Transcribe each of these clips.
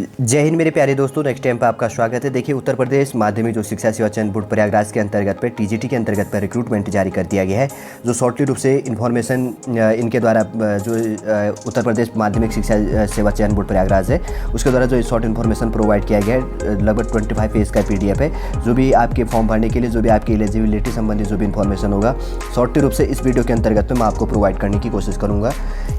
जय हिंद मेरे प्यारे दोस्तों, नेक्स्ट टाइम पर आपका स्वागत है। देखिए, उत्तर प्रदेश माध्यमिक जो शिक्षा सेवा चयन बोर्ड प्रयागराज के अंतर्गत पे टीजीटी के अंतर्गत पर रिक्रूटमेंट जारी कर दिया गया है। जो शॉर्टली रूप से इन्फॉर्मेशन इनके द्वारा जो उत्तर प्रदेश माध्यमिक शिक्षा सेवा चयन बोर्ड प्रयागराज है उसके द्वारा जो शॉर्ट इन्फॉर्मेशन प्रोवाइड किया गया है, लगभग 25 पेज का PDF है। जो भी आपके फॉर्म भरने के लिए जो भी आपकी एलिजिबिलिटी संबंधी जो भी इन्फॉर्मेशन होगा, शॉर्टली रूप से इस वीडियो के अंतर्गत में मैं आपको प्रोवाइड करने की कोशिश करूँगा।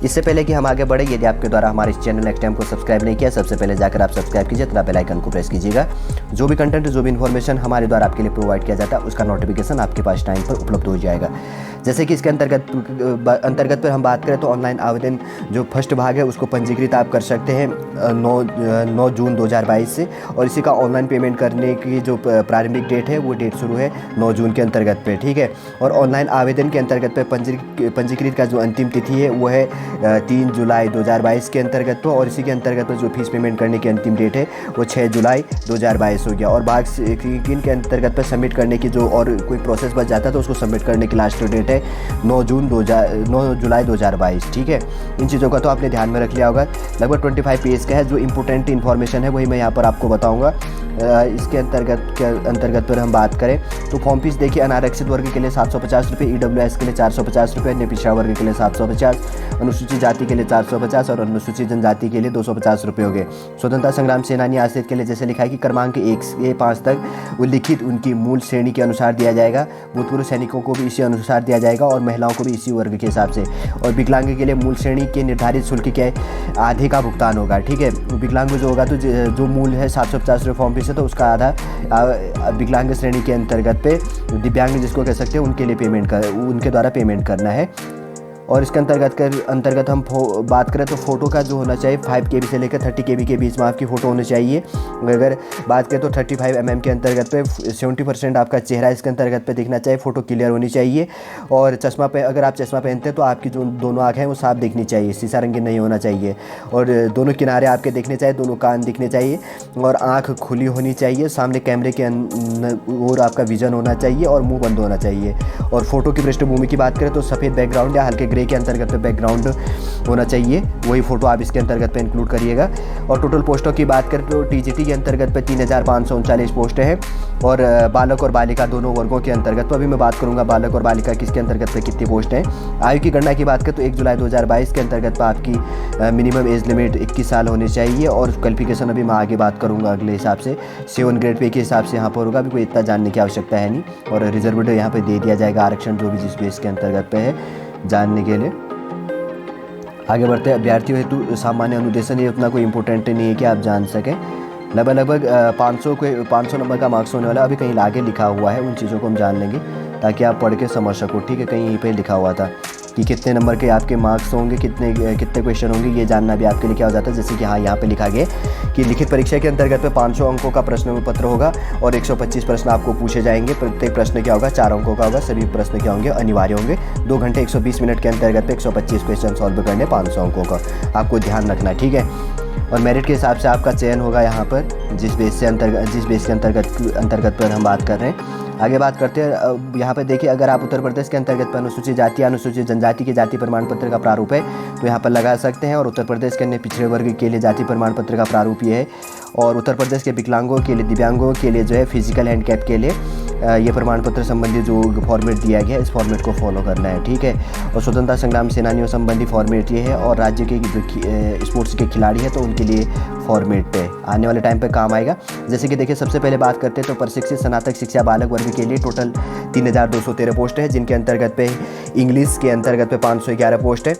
इससे पहले कि हम आगे बढ़े, यदि आपके द्वारा हमारे इस चैनल नेक्स्ट टाइम को सब्सक्राइब नहीं किया, सबसे पहले जाकर आप सब्सक्राइब कीजिए तथा बेल आइकन को प्रेस कीजिएगा। जो भी कंटेंट, जो भी इन्फॉर्मेशन हमारे द्वारा आपके लिए प्रोवाइड किया जाता है उसका नोटिफिकेशन आपके पास टाइम पर उपलब्ध हो जाएगा। जैसे कि इसके अंतर्गत पर हम बात करें तो ऑनलाइन आवेदन जो फर्स्ट भाग है उसको पंजीकृत आप कर सकते हैं 9 जून 2022 से, और इसी का ऑनलाइन पेमेंट करने की जो प्रारंभिक डेट है वो डेट शुरू है 9 जून के अंतर्गत पे, ठीक है। और ऑनलाइन आवेदन के अंतर्गत पे पंजीकृत का जो अंतिम तिथि है वो है 3 जुलाई 2022 के अंतर्गत पे, और इसी के अंतर्गत जो फीस पेमेंट करने की अंतिम डेट है वो 6 जुलाई 2022 हो गया। और भाग के अंतर्गत पे सबमिट करने की जो और कोई प्रोसेस बच जाता है तो उसको सबमिट करने की लास्ट डेट है 9 जुलाई 2022, ठीक है। इन चीज़ों का तो आपने ध्यान में रख लिया होगा। लगभग 25 पेज का है। जो इंपॉर्टेंट इन्फॉर्मेशन है वही मैं यहाँ पर आपको बताऊँगा। इसके अंतर्गत पर हम बात करें तो फॉर्म फीस देखिए, अनारक्षित वर्ग के लिए 750 रुपये, EWS के लिए 450 रुपये, अन्य पिछड़ा वर्ग के लिए 750, अनुसूचित जाति के लिए 450 और अनुसूचित जनजाति के लिए 250 रुपये हो गए। स्वतंत्रता संग्राम सेनानी आश्रित के लिए जैसे लिखा है कि क्रमांक 1 से 5 तक उल्लिखित उनकी मूल श्रेणी के अनुसार दिया जाएगा। भूतपूर्व सैनिकों को भी इसी अनुसार दिया जाएगा और महिलाओं को भी इसी वर्ग के हिसाब से। और विकलांग के लिए मूल श्रेणी के निर्धारित शुल्क के आधे का भुगतान होगा, ठीक है। विकलांग जो होगा तो जो मूल है 750 रुपये फॉर्म फीस है तो उसका आधा विकलांग श्रेणी के अंतर्गत पे दिव्यांग जिसको कह सकते हैं उनके लिए उनके द्वारा पेमेंट करना है। और इसके अंतर्गत हम बात करें तो फ़ोटो का जो होना चाहिए 5 KB से लेकर 30 KB के बीच में आपकी फ़ोटो होनी चाहिए। अगर बात करें तो 35 mm के अंतर्गत पे 70% आपका चेहरा इसके अंतर्गत पे दिखना चाहिए, फ़ोटो क्लियर होनी चाहिए। और चश्मा पे अगर आप चश्मा पहनते हैं तो आपकी जो दोनों आँखें हैं वो साफ दिखनी चाहिए, शीशा रंगीन नहीं होना चाहिए। और दोनों किनारे आपके दिखने चाहिए, दोनों कान दिखने चाहिए और आँख खुली होनी चाहिए। सामने कैमरे के और आपका विजन होना चाहिए और मुँह बंद होना चाहिए। और फ़ोटो की पृष्ठभूमि की बात करें तो सफ़ेद बैकग्राउंड या हल्के ग्रे के अंतर्गत पे बैकग्राउंड होना चाहिए, वही फ़ोटो आप इसके अंतर्गत पे इंक्लूड करिएगा। और टोटल पोस्टों की बात करें तो टीजीटी के अंतर्गत पे 3539 पोस्टें हैं और बालक और बालिका दोनों वर्गों के अंतर्गत। तो अभी मैं बात करूंगा बालक और बालिका किसके अंतर्गत पे कितनी पोस्ट हैं। आयु की गणना की बात करें तो 1 जुलाई 2022 के अंतर्गत पर आपकी मिनिमम एज लिमिट 21 साल होनी चाहिए। और क्वालिफिकेशन अभी मैं आगे बात करूँगा अगले हिसाब से 7 ग्रेड पे के हिसाब से यहाँ पर होगा। अभी कोई इतना जानने की आवश्यकता है नहीं। और रिजर्वेड यहाँ पर दे दिया जाएगा आरक्षण जो भी जिस बेस के अंतर्गत पे है जानने के लिए। आगे बढ़ते हैं। अभ्यर्थियों हेतु सामान्य अनुदेशन, ये उतना कोई इंपॉर्टेंट नहीं है कि आप जान सकें। लगभग 500 नंबर का मार्क्स होने वाला, अभी कहीं आगे लिखा हुआ है, उन चीज़ों को हम जान लेंगे ताकि आप पढ़ के समझ सको, ठीक है। कहीं यहीं पे लिखा हुआ था कि कितने नंबर के आपके मार्क्स होंगे, कितने क्वेश्चन होंगे, ये जानना भी आपके लिए क्या हो जाता है। जैसे कि हाँ, यहाँ पे लिखा गया कि लिखित परीक्षा के अंतर्गत पे 500 अंकों का प्रश्न पत्र होगा और 125 प्रश्न आपको पूछे जाएंगे। प्रत्येक प्रश्न क्या होगा, 4 अंकों का होगा। सभी प्रश्न क्या होंगे, अनिवार्य होंगे। 2 घंटे 120 मिनट के अंतर्गत 125 क्वेश्चन सॉल्व करने 500 अंकों का आपको ध्यान रखना, ठीक है। और मेरिट के हिसाब से आपका चयन होगा यहाँ पर जिस बेस के अंतर्गत पर हम बात कर रहे हैं। आगे बात करते हैं। अब यहाँ पे देखिए, अगर आप उत्तर प्रदेश के अंतर्गत पर अनुसूचित जाति या अनुसूचित जनजाति के जाति प्रमाण पत्र का प्रारूप है तो यहाँ पर लगा सकते हैं। और उत्तर प्रदेश के अन्य पिछड़े वर्ग के लिए जाति प्रमाण पत्र का प्रारूप ये है। और उत्तर प्रदेश के विकलांगों के लिए, दिव्यांगों के लिए जो है फिजिकल हैंडकैप के लिए ये प्रमाण पत्र संबंधी जो फॉर्मेट दिया गया है इस फॉर्मेट को फॉलो करना है, ठीक है। और स्वतंत्रता संग्राम सेनानियों संबंधी फॉर्मेट ये है। और राज्य के जो स्पोर्ट्स के खिलाड़ी हैं तो उनके लिए फॉर्मेट पे आने वाले टाइम पे काम आएगा। जैसे कि देखिए, सबसे पहले बात करते हैं तो प्रशिक्षित स्नातक शिक्षा बालक वर्ग के लिए टोटल 3213 पोस्ट है, जिनके अंतर्गत पे इंग्लिश के अंतर्गत पे 511 पोस्ट है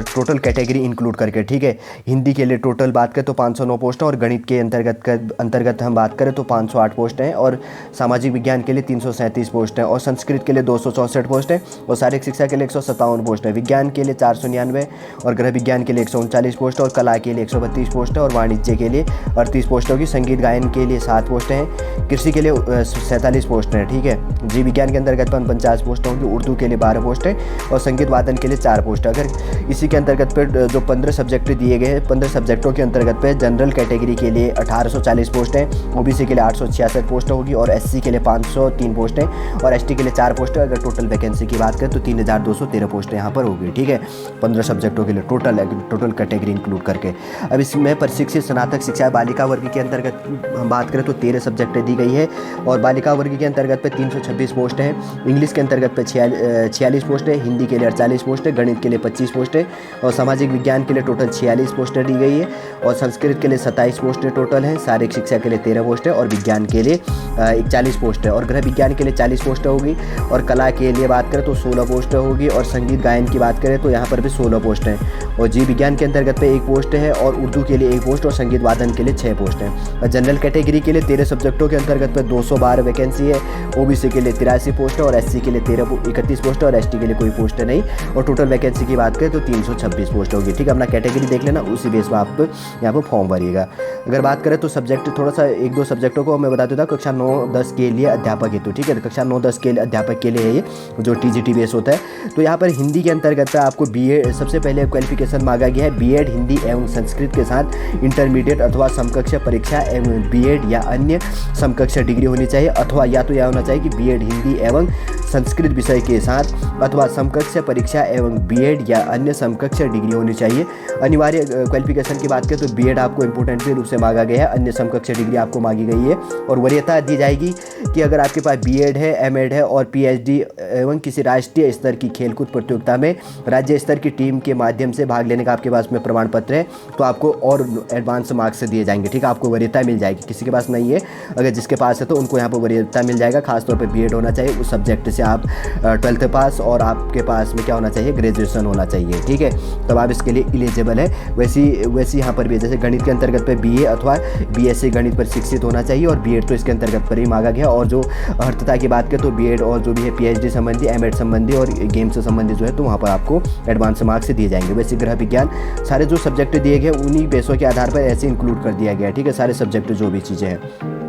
टोटल कैटेगरी इंक्लूड करके, ठीक है। हिंदी के लिए टोटल बात करें तो 509 पोस्ट है। और गणित के अंतर्गत हम बात करें तो 508 पोस्ट हैं। और सामाजिक विज्ञान के लिए 337 पोस्ट हैं। और संस्कृत के लिए 264 पोस्ट है। और शारीरिक शिक्षा के लिए 157 पोस्ट है। विज्ञान के लिए 499 और गृह विज्ञान के लिए 139 पोस्ट है। और कला के लिए 132 पोस्ट है। और वाणिज्य के लिए 38 पोस्ट होगी। संगीत गायन के लिए 7 पोस्टें हैं। कृषि के लिए 47 पोस्ट हैं, ठीक है। जीव विज्ञान के अंतर्गत 50 पोस्ट होंगी। उर्दू के लिए 12 पोस्ट है। और संगीत वादन के लिए 4 पोस्ट है। अगर इसी के अंतर्गत पे जो 15 सब्जेक्ट दिए गए हैं, 15 सब्जेक्टों के अंतर्गत पे जनरल कैटेगरी के लिए 1840 पोस्ट हैं, ओबीसी के लिए 866 पोस्ट होगी और एससी के लिए 503 पोस्ट हैं और एसटी के लिए 4 पोस्ट है। अगर टोटल वैकेंसी की बात करें तो 3213 पोस्टें यहाँ पर होगी, ठीक है, 15 सब्जेक्टों के लिए टोटल कैटेगरी इंक्लूड करके। अब इसमें प्रशिक्षित स्नातक शिक्षा बालिका वर्ग के अंतर्गत हम बात करें तो 13 सब्जेक्टें दी गई है और बालिका वर्ग के अंतर्गत पे 326 पोस्ट हैं, इंग्लिश के अंतर्गत पे 46 पोस्ट है, हिंदी के लिए 48 पोस्ट है, गणित के लिए 25 पोस्ट है और सामाजिक विज्ञान के लिए टोटल 46 पोस्टें दी गई है और संस्कृत के लिए 27 पोस्टें टोटल हैं, शारीरिक शिक्षा के लिए 13 पोस्ट है और विज्ञान के लिए 41 पोस्ट है और गृह विज्ञान के लिए 40 पोस्टें होगी और कला के लिए बात करें तो 16 पोस्टें होगी और संगीत गायन की बात करें तो यहाँ पर भी 16 पोस्ट हैं और जीव विज्ञान के अंतर्गत पे 1 पोस्ट है और उर्दू के लिए 1 पोस्ट और संगीत वादन के लिए 6 पोस्ट हैं और जनरल कैटेगरी के लिए 13 सब्जेक्टों के अंतर्गत पे 212 वैकेंसी है, ओबीसी के लिए 83 पोस्ट है और एससी के लिए 31 पोस्ट है और एसटी के लिए कोई पोस्ट नहीं और टोटल वैकेंसी की बात करें तो 326 पोस्ट होगी, ठीक है। अपना कैटेगरी देख लेना, उसी बेस पर आप यहाँ पर फॉर्म भरिएगा। अगर बात करें तो सब्जेक्ट थोड़ा सा 1-2 सब्जेक्टों को मैं बता देता हूँ। कक्षा 9-10 के लिए अध्यापक हेतु, ठीक है, कक्षा 9-10 के अध्यापक के लिए ये जो टीजीटी बेस होता है। तो यहाँ पर हिंदी के अंतर्गत आपको बीएड सबसे पहले क्वालिफिकेशन मांगा गया है, बीएड हिंदी एवं संस्कृत के साथ इंटरमीडिएट अथवा समकक्ष परीक्षा एवं बीएड या अन्य समकक्ष डिग्री होनी चाहिए अथवा या तो यह होना चाहिए कि बीएड हिंदी एवं संस्कृत विषय के साथ अथवा समकक्ष परीक्षा एवं बीएड या अन्य समकक्ष डिग्री होनी चाहिए। अनिवार्य क्वालिफिकेशन की बात करें तो बीएड आपको इंपॉर्टेंट रूप से मांगा गया है, अन्य समकक्ष डिग्री आपको मांगी गई है और वरीयता दी जाएगी कि अगर आपके पास बीएड है, एमएड है और पीएचडी एवं किसी राष्ट्रीय स्तर की खेलकूद प्रतियोगिता में राज्य स्तर की टीम के माध्यम से भाग लेने का आपके पास में प्रमाण पत्र है तो आपको और एडवांस मार्क्स दिए जाएंगे, ठीक है, आपको वरीयता मिल जाएगी। किसी के पास नहीं है, अगर जिसके पास है तो उनको यहाँ पर वरीयता मिल जाएगा। खासतौर पर बीएड होना चाहिए उस सब्जेक्ट से आप 12th पास और आपके पास में क्या होना चाहिए, ग्रेजुएशन होना चाहिए, ठीक है, तब आप इसके लिए एलिजिबल है। वैसी यहाँ पर भी जैसे गणित के अंतर्गत पे बीए अथवा बीएससी गणित पर शिक्षित होना चाहिए और बीएड तो इसके अंतर्गत पर ही मांगा गया और जो अर्थता की बात करें तो बीएड और जो भी है पीएचडी संबंधी, एमएड संबंधी और गेम्स से संबंधित जो है तो वहाँ पर आपको एडवांस मार्क्स दिए जाएंगे। वैसे गृह विज्ञान सारे जो सब्जेक्ट दिए गए उन्हीं बेसों के आधार पर ऐसे इंक्लूड कर दिया गया, ठीक है, सारे सब्जेक्ट जो भी चीज़ें हैं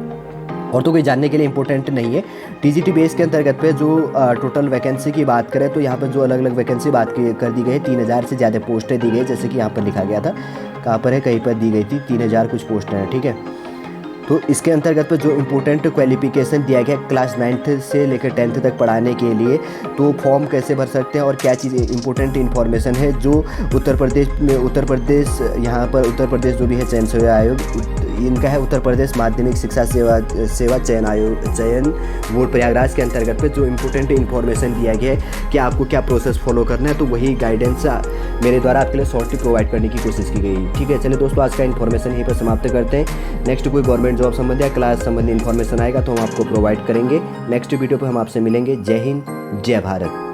और तो कोई जानने के लिए इंपॉर्टेंट नहीं है। टीजीटी बेस के अंतर्गत पे जो टोटल वैकेंसी की बात करें तो यहाँ पर जो अलग अलग वैकेंसी बात कर दी गई है, 3000 से ज़्यादा पोस्टें दी गई, जैसे कि यहाँ पर लिखा गया था, कहाँ पर है, कहीं पर दी गई थी 3000 कुछ पोस्टें हैं, ठीक है। तो इसके अंतर्गत पर जो इम्पोर्टेंट क्वालिफिकेशन दिया गया क्लास 9th से लेकर 10th तक पढ़ाने के लिए, तो फॉर्म कैसे भर सकते हैं और क्या चीज़ इंपॉर्टेंट इन्फॉर्मेशन है जो उत्तर प्रदेश यहाँ पर उत्तर प्रदेश जो भी है चयन सेवा आयोग इनका है, उत्तर प्रदेश माध्यमिक शिक्षा सेवा चयन बोर्ड प्रयागराज के अंतर्गत पे जो इम्पोर्टेंट इन्फॉर्मेशन दिया गया है कि आपको क्या प्रोसेस फॉलो करना है, तो वही गाइडेंस मेरे द्वारा आपके लिए शॉर्टली प्रोवाइड करने की कोशिश की गई, ठीक है। चलिए दोस्तों, आज का इन्फॉर्मेशन यहीं पर समाप्त करते हैं। नेक्स्ट कोई गवर्नमेंट जॉब संबंधी या क्लास संबंधी इन्फॉर्मेशन आएगा तो हम आपको प्रोवाइड करेंगे। नेक्स्ट वीडियो पर हम आपसे मिलेंगे। जय हिंद, जय भारत।